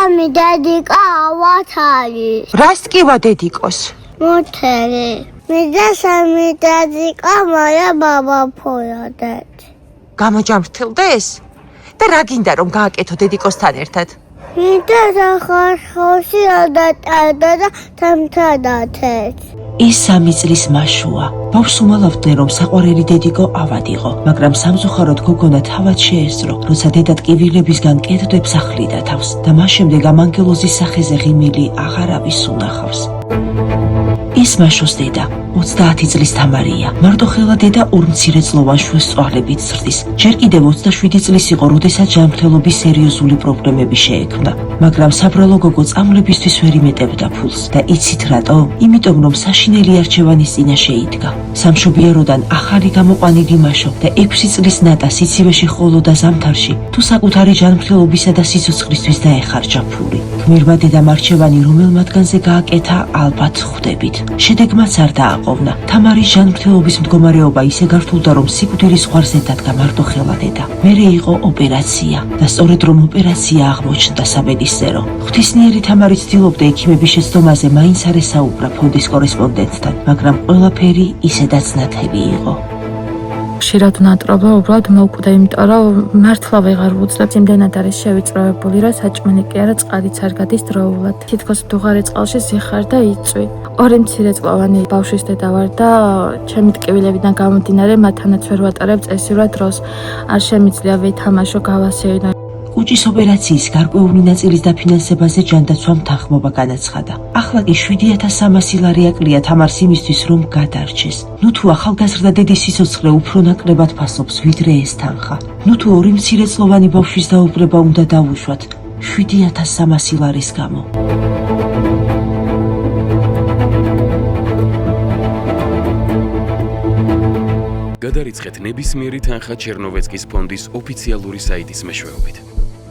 სამი დედიკა ავათ არის. რას ტკივა დედიკოს? მოთელი. მიდა სამი დედიკა მაია ბაბა ფოიოდეთ. გამოჯამრთელდეს? და რა გინდა რომ გააკეთო დედიკოსთან ერთად? მიდა სახარხოში ადატარდა და თამთადათეთ. ის 3 წლის მაშუა. ბავშვს უმალავდნენ რომ საყვარელი დედიკო ავად იყო, მაგრამ სამწუხაროდ გოგონა თავად შეესწრო, როცა დედა ტკივილებისგან კეთდებს ახლიდა თავს და მას შემდეგ ამანგელოზის სახეზე ღიმილი აღარავის უნახავს. ის მაშოს დედა 30 წლის თამარია. მარტოხელა დედა 2 მცირეწლოვან შვილს წვალებით ზრდის. ჯერ კიდევ 27 წლის იყო, როდესაც ჯანმრთელობის სერიოზული პრობლემები შეექმნა. მაგრამ საბრალო გოგო წამლებისთვის ვერ იმეტებდა ფულს და იცით რატო? იმიტომ რომ საშინელი არჩევანის წინაშე იდგა. სამშობიაროდან ახალი გამოყვანილი მაშო და 6 წლის ნატა სიცივეში ხოლოდა ზამთარში თუ საკუთარი ჯანმრთელობისა და სიცოცხლისთვის დაეხარჯა ფული. გმირმა დედამ არჩევანი რომელ მათგანზე გააკეთა, ალბათ ხვდებით. შედეგმაც არ დააყოვნა. თამარის ჯანმრთელობის მდგომარეობა ისე გართულდა, რომ სიკვდილის ზღვარზე დადგა მარტოხელა დედა. მერე იყო ოპერაცია და სწორედ რომ ოპერაცია აღმოჩნდა საბედისწერო. ღვთისმიერი თამარი ცდილობდა ექიმების შეცდომაზე მაინც არ ესაუბრა ფონდის კორესპონდენტთან, მაგრამ ყველაფერი ისედაც ნათელი იყო. ხშირად ნატრობა უბრალოდ მოუკვდა, იმიტომ რომ მართლა ვეღარ ვუძლებ. იმდენად არის შევიწროებული, რომ საჭმელი კი არა, წყალიც არ გადის დროულად. თითქოს მდუღარე წყალში ზიხარ და იწვი. 2 მცირეწლოვანი ბავშვის დედა ვარ და ჩემი ტკივილებიდან გამომდინარე მათთანაც ვერ ვატარებ წესიურად დროს. არ შემიძლია ვითამაშო, გავასეირნო. კუჭის ოპერაციის გარკვეული ნაწილის დაფინანსებაზე ჯანდაცვამ თანხმობა განაცხადა. ახლა კი 7300 ლარი აკლია თამარს იმისთვის, რომ გადარჩეს. ნუ თუ ახალგაზრდა დედის სიცოცხლე უფრო ნაკლებად ფასობს, ვიდრე ეს თანხა. ნუ თუ 2 მცირეწლოვანი ბავშვის დაუბრება უნდა დავუშვათ 7300 ლარის გამო. გადარიცხეთ ნებისმიერი თანხა ჩერნოვეცკის ფონდის ოფიციალური საიტის მეშვეობით.